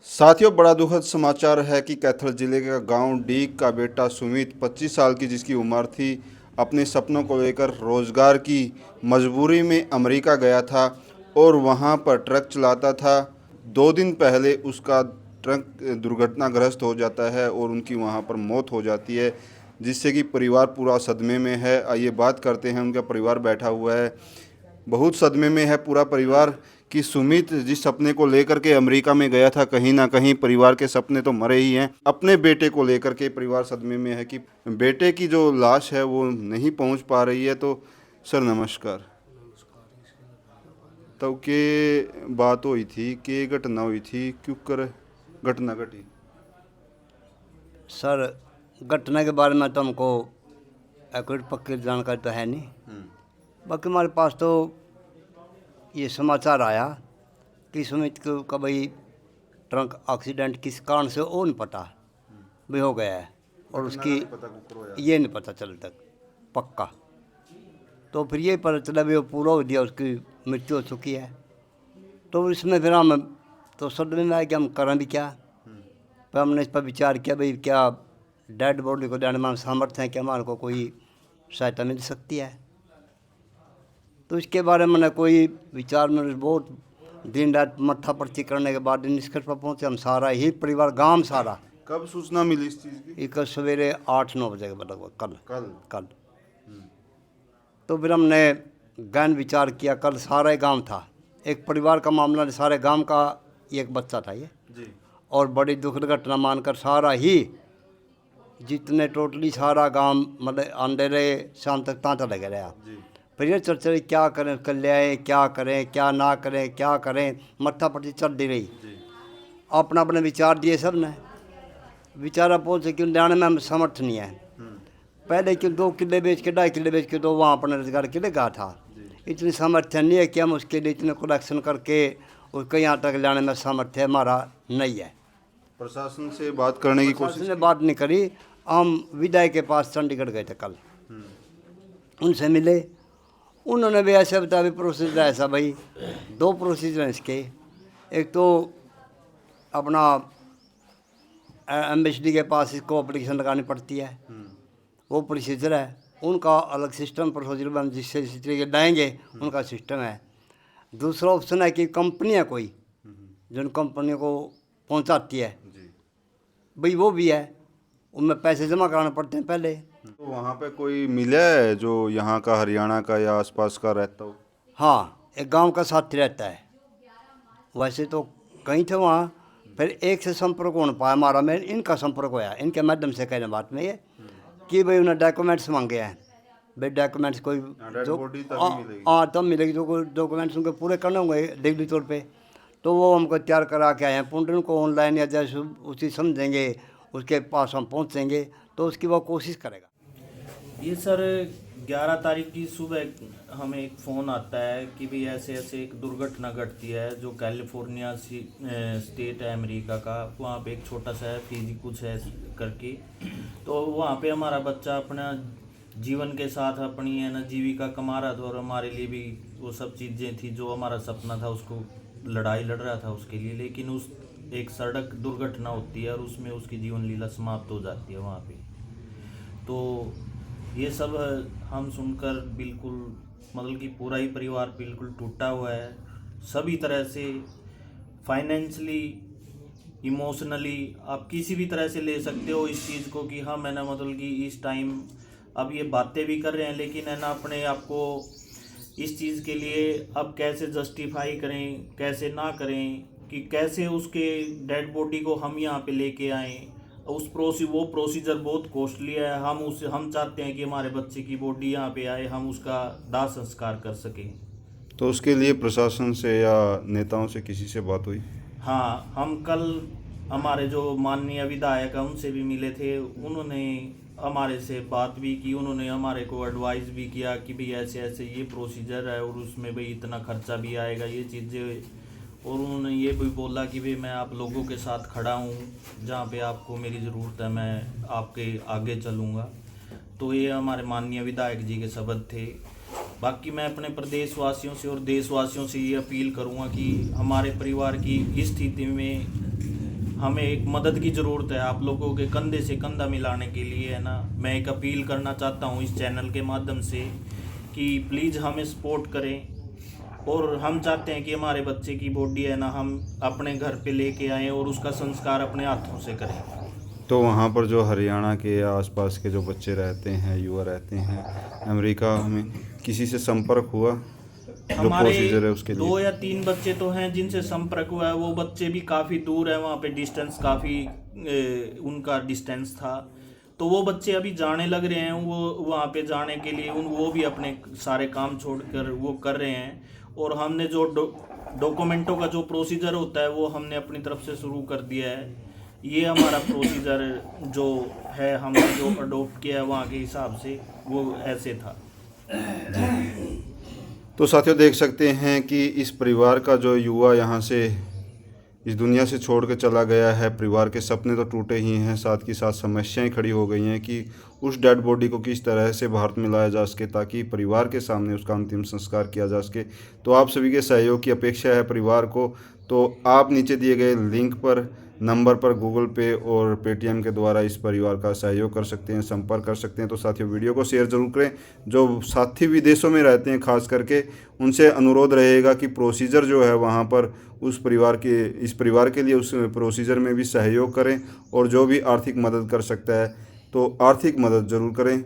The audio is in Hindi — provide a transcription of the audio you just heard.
साथियों, बड़ा दुखद समाचार है कि कैथल जिले का गांव डीग का बेटा सुमित 25 साल की जिसकी उम्र थी, अपने सपनों को लेकर रोजगार की मजबूरी में अमेरिका गया था और वहां पर ट्रक चलाता था। 2 दिन पहले उसका ट्रक दुर्घटनाग्रस्त हो जाता है और उनकी वहां पर मौत हो जाती है, जिससे कि परिवार पूरा सदमे में है। आइए बात करते हैं, उनका परिवार बैठा हुआ है। बहुत सदमे में है पूरा परिवार कि सुमित जिस सपने को लेकर के अमेरिका में गया था, कहीं ना कहीं परिवार के सपने तो मरे ही हैं। अपने बेटे को लेकर के परिवार सदमे में है कि बेटे की जो लाश है वो नहीं पहुंच पा रही है। तो सर नमस्कार। तब के बात हुई थी कि घटना हुई थी, क्यों कर घटना घटी? सर, घटना के बारे में तो हमको एक्यूरेट पक्की जानकारी तो है नहीं। बाकी हमारे पास तो ये समाचार आया कि सुमित को का भाई ट्रक एक्सीडेंट किस कारण से वो नहीं पता भी हो गया है, और उसकी ये नहीं पता चल तक पक्का। तो फिर ये पता चला भी वो पूरा हो दिया, उसकी मृत्यु हो चुकी है। तो इसमें फिर हम तो सदमे में आए कि हम करें भी क्या। फिर हमने इस पर विचार किया भाई क्या डेड बॉडी को लेने में सामर्थ्य है कि हमारे को कोई सहायता मिल सकती है। तो इसके बारे में कोई विचार में बहुत दिन रात मत्था पर्ची करने के बाद निष्कर्ष पर पहुँचे हम, सारा ही परिवार गांव सारा। कब सूचना मिली इस चीज़ की? एक सवेरे 8-9 बजे के लगभग कल कल। कल तो फिर हमने गहन विचार किया। कल सारा गांव था, एक परिवार का मामला, सारे गांव का एक बच्चा था ये जी। और बड़ी दुखद घटना मानकर सारा ही जितने टोटली सारा गांव मतलब अंधेरे शाम तक तांता लगे रहा। जी। फिर ये चर्चा क्या करें, कल ले आए, क्या करें क्या ना करें, क्या करें, मत्था पट्टी चल दी रही। जी। अपना अपने विचार दिए सब ने। विचारा पहुँचे क्यों लाने में हम समर्थ नहीं है। पहले क्यों 2 किले बेच के 2.5 किले बेच के तो वहाँ अपने रोजगार के लिए गया था। इतनी सामर्थ्य नहीं है कि हम उसके लिए इतने कलेक्शन करके उसको यहाँ तक लाने में सामर्थ्य हमारा नहीं है। प्रशासन से बात करने की कोशिश ने बात नहीं करी। हम विधायक के पास चंडीगढ़ गए थे कल, उनसे मिले। उन्होंने भी ऐसे बताया प्रोसीजर ऐसा भाई 2 प्रोसीजर हैं इसके। एक तो अपना एम्बेसडी के पास इसको एप्लीकेशन लगानी पड़ती है, वो प्रोसीजर है। उनका अलग सिस्टम प्रोसीजर बन जिससे जिस तरीके लाएंगे उनका सिस्टम है। दूसरा ऑप्शन है कि कंपनी है कोई जिन कंपनी को पहुंचाती है भाई, वो भी है, उनमें पैसे जमा कराने पड़ते हैं पहले। तो वहाँ पे कोई मिला है जो यहाँ का, हरियाणा का या आसपास का रहता हो? हाँ, एक गांव का साथी रहता है। वैसे तो कहीं थे वहाँ, फिर एक से संपर्क हो पाया हमारा। मैं इनका संपर्क होया, इनके माध्यम से कहने बात में ये कि भाई उन्हें डॉक्यूमेंट्स मांगे हैं। भाई डॉक्यूमेंट्स कोई जो हाँ तब मिलेगी, जो कोई डॉक्यूमेंट्स उनके पूरे करने होंगे डिग्री तौर पे। तो वो हमको तैयार करा के आए हैं। पुंड को ऑनलाइन या जैसे उसी समझेंगे उसके पास हम पहुँचेंगे तो उसकी वो कोशिश करेगा। ये सर 11 तारीख की सुबह हमें एक फ़ोन आता है कि भाई ऐसे ऐसे एक दुर्घटना घटती है जो कैलिफोर्निया स्टेट है अमेरिका का। वहाँ पे एक छोटा सा है फीजी कुछ है करके। तो वहाँ पे हमारा बच्चा अपना जीवन के साथ अपनी है ना जीविका कमा रहा था और हमारे लिए भी वो सब चीज़ें थी जो हमारा सपना था, उसको लड़ाई लड़ रहा था उसके लिए। लेकिन उस एक सड़क दुर्घटना होती है और उसमें उसकी जीवन लीला समाप्त हो जाती है वहाँ पे। तो ये सब हम सुनकर बिल्कुल मतलब कि पूरा ही परिवार बिल्कुल टूटा हुआ है, सभी तरह से, फाइनेंशली, इमोशनली, आप किसी भी तरह से ले सकते हो इस चीज़ को कि हम है ना मतलब कि इस टाइम अब ये बातें भी कर रहे हैं लेकिन है ना अपने आप को इस चीज़ के लिए अब कैसे जस्टिफाई करें, कैसे ना करें, कि कैसे उसके डेड बॉडी को हम यहाँ पे लेके आएँ। वो प्रोसीजर बहुत कॉस्टली है। हम चाहते हैं कि हमारे बच्चे की बॉडी यहाँ पे आए, हम उसका दाह संस्कार कर सकें। तो उसके लिए प्रशासन से या नेताओं से किसी से बात हुई? हाँ, हम कल हमारे जो माननीय विधायक हैं उनसे भी मिले थे। उन्होंने हमारे से बात भी की, उन्होंने हमारे को एडवाइस भी किया कि भाई ऐसे ऐसे ये प्रोसीजर है और उसमें भाई इतना खर्चा भी आएगा, ये चीज़ें। और उन्होंने ये भी बोला कि भाई मैं आप लोगों के साथ खड़ा हूँ, जहाँ पे आपको मेरी ज़रूरत है मैं आपके आगे चलूँगा। तो ये हमारे माननीय विधायक जी के शब्द थे। बाकी मैं अपने प्रदेशवासियों से और देशवासियों से ये अपील करूँगा कि हमारे परिवार की इस स्थिति में हमें एक मदद की ज़रूरत है आप लोगों के कंधे से कंधा मिलाने के लिए, है ना। मैं एक अपील करना चाहता हूँ इस चैनल के माध्यम से कि प्लीज़ हमें सपोर्ट करें। और हम चाहते हैं कि हमारे बच्चे की बॉडी है ना हम अपने घर पे लेके आएँ और उसका संस्कार अपने हाथों से करें। तो वहाँ पर जो हरियाणा के या आसपास के जो बच्चे रहते हैं, युवा रहते हैं अमेरिका में, किसी से संपर्क हुआ जो हमारे प्रोसीजर है उसके 2 लिए? या 3 बच्चे तो हैं जिनसे संपर्क हुआ है, वो बच्चे भी काफ़ी दूर है, वहाँ पे डिस्टेंस काफ़ी उनका डिस्टेंस था। तो वो बच्चे अभी जाने लग रहे हैं, वो वहाँ पे जाने के लिए वो भी अपने सारे काम छोड़कर वो कर रहे हैं। और हमने जो डॉक्यूमेंटों का जो प्रोसीजर होता है वो हमने अपनी तरफ से शुरू कर दिया है। ये हमारा प्रोसीजर जो है हमने जो अडोप्ट किया है वहाँ के हिसाब से वो ऐसे था। तो साथियों देख सकते हैं कि इस परिवार का जो युवा यहाँ से इस दुनिया से छोड़ के चला गया है, परिवार के सपने तो टूटे ही हैं, साथ के साथ समस्याएं खड़ी हो गई हैं कि उस डेड बॉडी को किस तरह से भारत में लाया जा सके ताकि परिवार के सामने उसका अंतिम संस्कार किया जा सके। तो आप सभी के सहयोग की अपेक्षा है परिवार को। तो आप नीचे दिए गए लिंक पर नंबर पर गूगल पे और पेटीएम के द्वारा इस परिवार का सहयोग कर सकते हैं, संपर्क कर सकते हैं। तो साथियों वीडियो को शेयर ज़रूर करें। जो साथी विदेशों में रहते हैं खास करके उनसे अनुरोध रहेगा कि प्रोसीजर जो है वहाँ पर उस परिवार के इस परिवार के लिए उस प्रोसीजर में भी सहयोग करें और जो भी आर्थिक मदद कर सकता है तो आर्थिक मदद ज़रूर करें।